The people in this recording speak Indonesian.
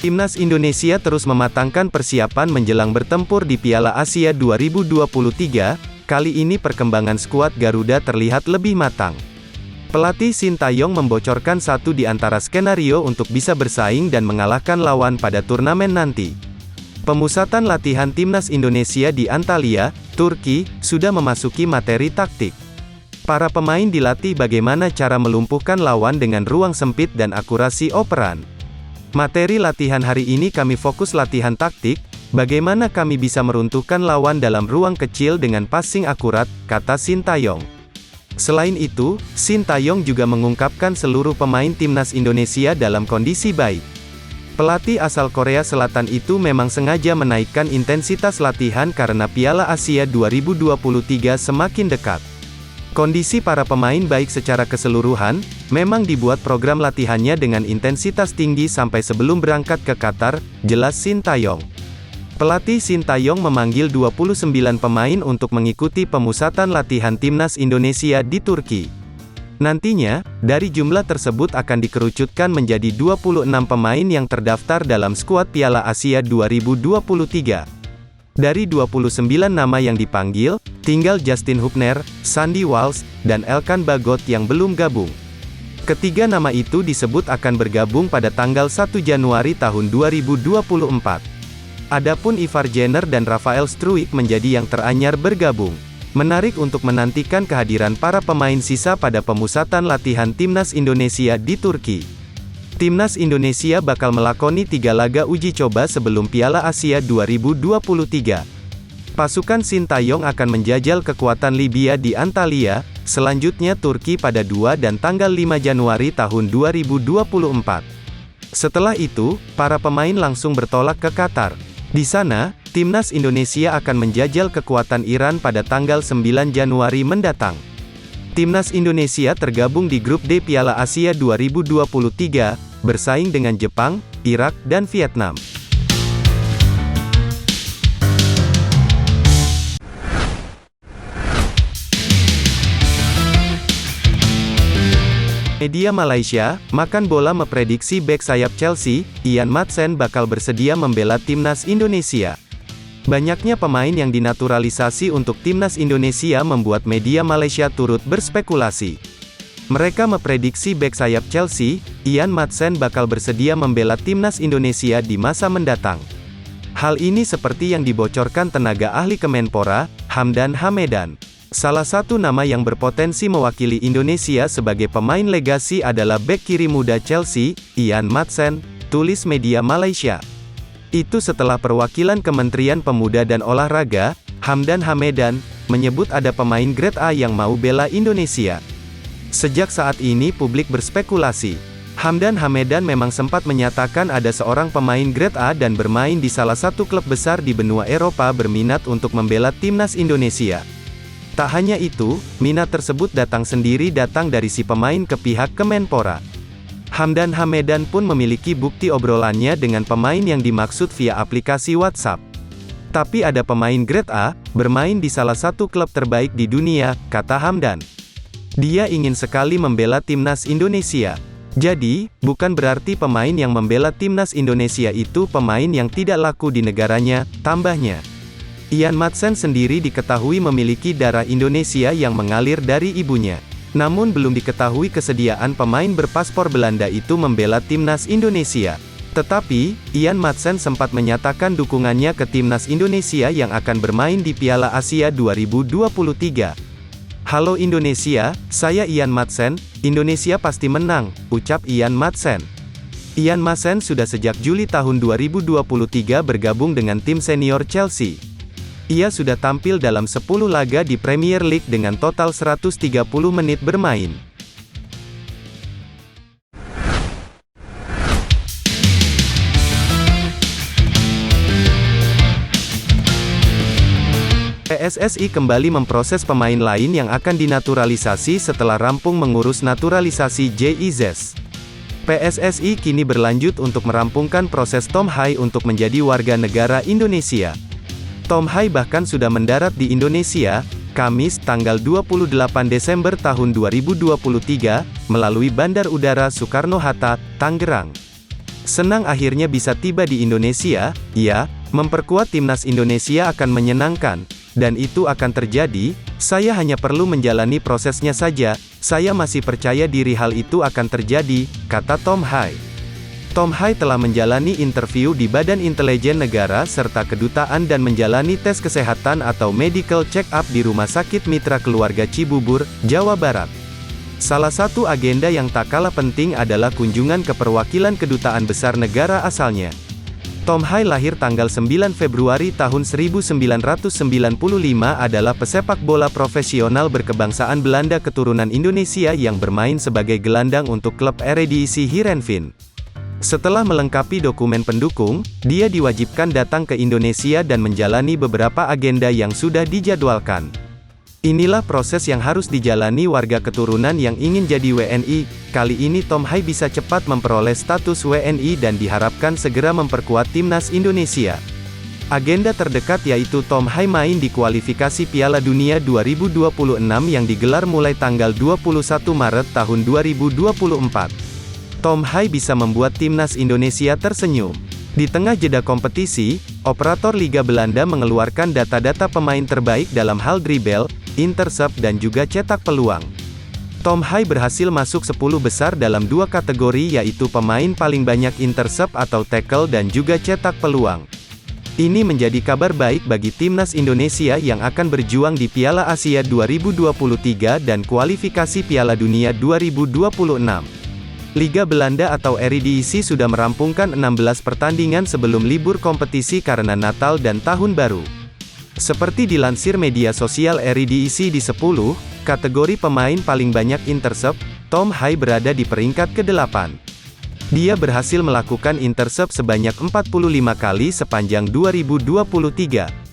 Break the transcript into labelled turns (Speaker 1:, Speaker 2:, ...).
Speaker 1: Timnas Indonesia terus mematangkan persiapan menjelang bertempur di Piala Asia 2023, kali ini perkembangan skuad Garuda terlihat lebih matang. Pelatih Sintayong membocorkan satu di antara skenario untuk bisa bersaing dan mengalahkan lawan pada turnamen nanti. Pemusatan latihan Timnas Indonesia di Antalya, Turki, sudah memasuki materi taktik. Para pemain dilatih bagaimana cara melumpuhkan lawan dengan ruang sempit dan akurasi operan. Materi latihan hari ini kami fokus latihan taktik, bagaimana kami bisa meruntuhkan lawan dalam ruang kecil dengan passing akurat, kata Sintayong. Selain itu, Sintayong juga mengungkapkan seluruh pemain Timnas Indonesia dalam kondisi baik. Pelatih asal Korea Selatan itu memang sengaja menaikkan intensitas latihan karena Piala Asia 2023 semakin dekat. Kondisi para pemain baik secara keseluruhan, memang dibuat program latihannya dengan intensitas tinggi sampai sebelum berangkat ke Qatar, jelas Sintayong. Pelatih Sintayong memanggil 29 pemain untuk mengikuti pemusatan latihan Timnas Indonesia di Turki. Nantinya, dari jumlah tersebut akan dikerucutkan menjadi 26 pemain yang terdaftar dalam skuad Piala Asia 2023. Dari 29 nama yang dipanggil, tinggal Justin Hubner, Sandy Walsh, dan Elkan Bagot yang belum gabung. Ketiga nama itu disebut akan bergabung pada tanggal 1 Januari tahun 2024. Adapun Ivar Jenner dan Rafael Struijk menjadi yang teranyar bergabung. Menarik untuk menantikan kehadiran para pemain sisa pada pemusatan latihan Timnas Indonesia di Turki. Timnas Indonesia bakal melakoni 3 laga uji coba sebelum Piala Asia 2023. Pasukan Sintayong akan menjajal kekuatan Libya di Antalya, selanjutnya Turki pada 2 dan tanggal 5 Januari tahun 2024. Setelah itu, para pemain langsung bertolak ke Qatar. Di sana, Timnas Indonesia akan menjajal kekuatan Iran pada tanggal 9 Januari mendatang. Timnas Indonesia tergabung di grup D Piala Asia 2023, bersaing dengan Jepang, Irak, dan Vietnam. Media Malaysia, Makan Bola memprediksi bek sayap Chelsea, Ian Maatsen bakal bersedia membela Timnas Indonesia. Banyaknya pemain yang dinaturalisasi untuk Timnas Indonesia membuat media Malaysia turut berspekulasi. Mereka memprediksi bek sayap Chelsea, Ian Maatsen bakal bersedia membela Timnas Indonesia di masa mendatang. Hal ini seperti yang dibocorkan tenaga ahli Kemenpora, Hamdan Hamedan. Salah satu nama yang berpotensi mewakili Indonesia sebagai pemain legasi adalah bek kiri muda Chelsea, Ian Maatsen, tulis media Malaysia. Itu setelah perwakilan Kementerian Pemuda dan Olahraga, Hamdan Hamedan, menyebut ada pemain grade A yang mau bela Indonesia. Sejak saat ini publik berspekulasi. Hamdan Hamedan memang sempat menyatakan ada seorang pemain grade A dan bermain di salah satu klub besar di benua Eropa berminat untuk membela Timnas Indonesia. Tak hanya itu, minat tersebut datang dari si pemain ke pihak Kemenpora. Hamdan Hamedan pun memiliki bukti obrolannya dengan pemain yang dimaksud via aplikasi WhatsApp. Tapi ada pemain grade A, bermain di salah satu klub terbaik di dunia, kata Hamdan. Dia ingin sekali membela Timnas Indonesia. Jadi, bukan berarti pemain yang membela Timnas Indonesia itu pemain yang tidak laku di negaranya, tambahnya. Ian Maatsen sendiri diketahui memiliki darah Indonesia yang mengalir dari ibunya. Namun belum diketahui kesediaan pemain berpaspor Belanda itu membela Timnas Indonesia. Tetapi, Ian Maatsen sempat menyatakan dukungannya ke Timnas Indonesia yang akan bermain di Piala Asia 2023. Halo Indonesia, saya Ian Maatsen, Indonesia pasti menang, ucap Ian Maatsen. Ian Maatsen sudah sejak Juli tahun 2023 bergabung dengan tim senior Chelsea. Ia sudah tampil dalam 10 laga di Premier League dengan total 130 menit bermain. PSSI kembali memproses pemain lain yang akan dinaturalisasi setelah rampung mengurus naturalisasi JIZS. PSSI kini berlanjut untuk merampungkan proses Tom Hai untuk menjadi warga negara Indonesia. Tom Hai bahkan sudah mendarat di Indonesia, Kamis, tanggal 28 Desember tahun 2023, melalui Bandar Udara Soekarno-Hatta, Tangerang. Senang akhirnya bisa tiba di Indonesia, ya, memperkuat timnas Indonesia akan menyenangkan. Dan itu akan terjadi, saya hanya perlu menjalani prosesnya saja, saya masih percaya diri hal itu akan terjadi, kata Tom Hai. Tom Hai telah menjalani interview di Badan Intelijen Negara serta Kedutaan dan menjalani tes kesehatan atau medical check-up di Rumah Sakit Mitra Keluarga Cibubur, Jawa Barat. Salah satu agenda yang tak kalah penting adalah kunjungan ke perwakilan kedutaan besar negara asalnya. Tom Hai lahir tanggal 9 Februari tahun 1995 adalah pesepak bola profesional berkebangsaan Belanda keturunan Indonesia yang bermain sebagai gelandang untuk klub Eredivisie Heerenveen. Setelah melengkapi dokumen pendukung, dia diwajibkan datang ke Indonesia dan menjalani beberapa agenda yang sudah dijadwalkan. Inilah proses yang harus dijalani warga keturunan yang ingin jadi WNI. Kali ini Tom Hai bisa cepat memperoleh status WNI dan diharapkan segera memperkuat timnas Indonesia. Agenda terdekat yaitu Tom Hai main di kualifikasi Piala Dunia 2026 yang digelar mulai tanggal 21 Maret tahun 2024. Tom Hai bisa membuat timnas Indonesia tersenyum. Di tengah jeda kompetisi, operator Liga Belanda mengeluarkan data-data pemain terbaik dalam hal dribble, intercept dan juga cetak peluang. Tom Hai berhasil masuk 10 besar dalam dua kategori yaitu pemain paling banyak intercept atau tackle dan juga cetak peluang. Ini menjadi kabar baik bagi timnas Indonesia yang akan berjuang di Piala Asia 2023 dan kualifikasi Piala Dunia 2026. Liga Belanda atau Eredivisie sudah merampungkan 16 pertandingan sebelum libur kompetisi karena Natal dan Tahun Baru. Seperti dilansir media sosial Eredivisie di 10 kategori pemain paling banyak intercept, Tom Hai berada di peringkat ke-8. Dia berhasil melakukan intercept sebanyak 45 kali sepanjang 2023.